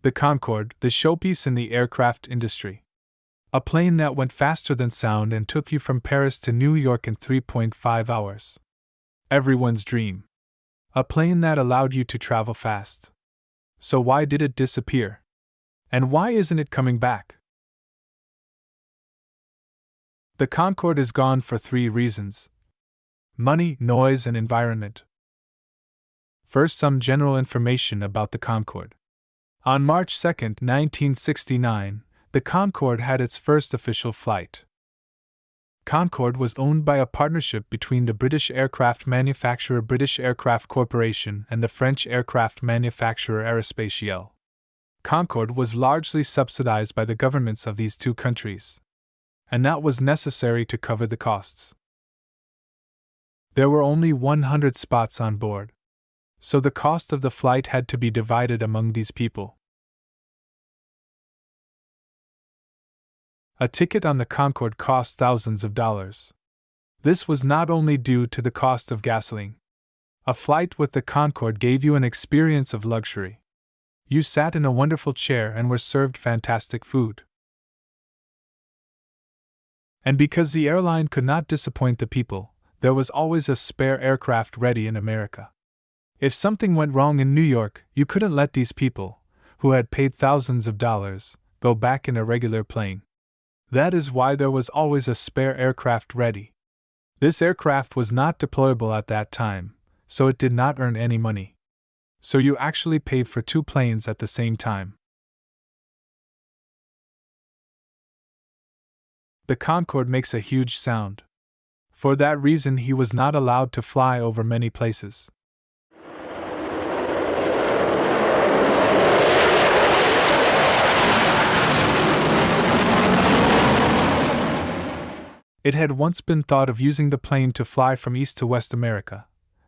The Concorde, the showpiece in the aircraft industry. A plane that went faster than sound and took you from Paris to New York in 3.5 hours. Everyone's dream. A plane that allowed you to travel fast. So why did it disappear? And why isn't it coming back? The Concorde is gone for 3 reasons: money, noise, and environment. First, some general information about the Concorde. On March 2, 1969, the Concorde had its first official flight. Concorde was owned by a partnership between the British aircraft manufacturer British Aircraft Corporation and the French aircraft manufacturer Aerospatiale. Concorde was largely subsidized by the governments of these 2 countries, and that was necessary to cover the costs. There were only 100 spots on board, so the cost of the flight had to be divided among these people. A ticket on the Concorde cost thousands of dollars. This was not only due to the cost of gasoline. A flight with the Concorde gave you an experience of luxury. You sat in a wonderful chair and were served fantastic food. And because the airline could not disappoint the people, there was always a spare aircraft ready in America. If something went wrong in New York, you couldn't let these people, who had paid thousands of dollars, go back in a regular plane. That is why there was always a spare aircraft ready. This aircraft was not deployable at that time, so it did not earn any money. So you actually paid for 2 planes at the same time. The Concorde makes a huge sound. For that reason, he was not allowed to fly over many places. It had once been thought of using the plane to fly from East to West America,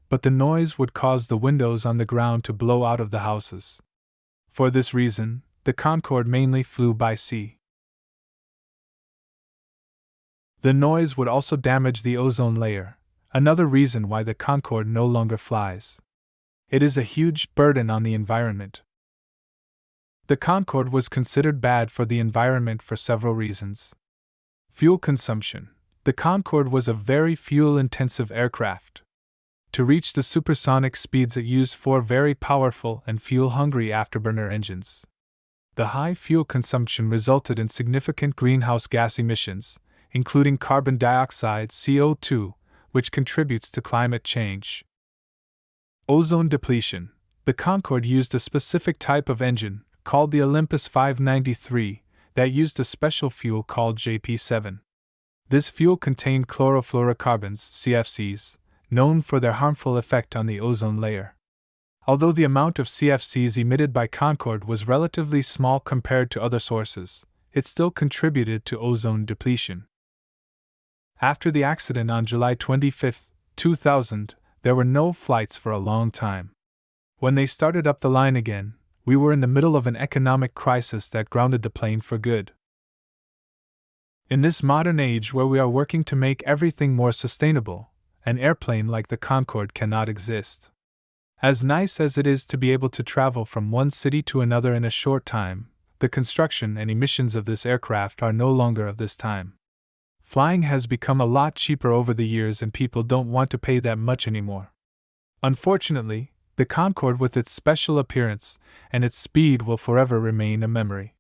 but the noise would cause the windows on the ground to blow out of the houses. For this reason, the Concorde mainly flew by sea. The noise would also damage the ozone layer, another reason why the Concorde no longer flies. It is a huge burden on the environment. The Concorde was considered bad for the environment for several reasons. Fuel consumption. The Concorde was a very fuel-intensive aircraft. To reach the supersonic speeds, it used 4 very powerful and fuel-hungry afterburner engines. The high fuel consumption resulted in significant greenhouse gas emissions, including carbon dioxide (CO2), which contributes to climate change. Ozone depletion. The Concorde used a specific type of engine, called the Olympus 593, that used a special fuel called JP7. This fuel contained chlorofluorocarbons, CFCs, known for their harmful effect on the ozone layer. Although the amount of CFCs emitted by Concorde was relatively small compared to other sources, it still contributed to ozone depletion. After the accident on July 25, 2000, there were no flights for a long time. When they started up the line again, we were in the middle of an economic crisis that grounded the plane for good. In this modern age where we are working to make everything more sustainable, an airplane like the Concorde cannot exist. As nice as it is to be able to travel from one city to another in a short time, the construction and emissions of this aircraft are no longer of this time. Flying has become a lot cheaper over the years and people don't want to pay that much anymore. Unfortunately, the Concorde with its special appearance and its speed will forever remain a memory.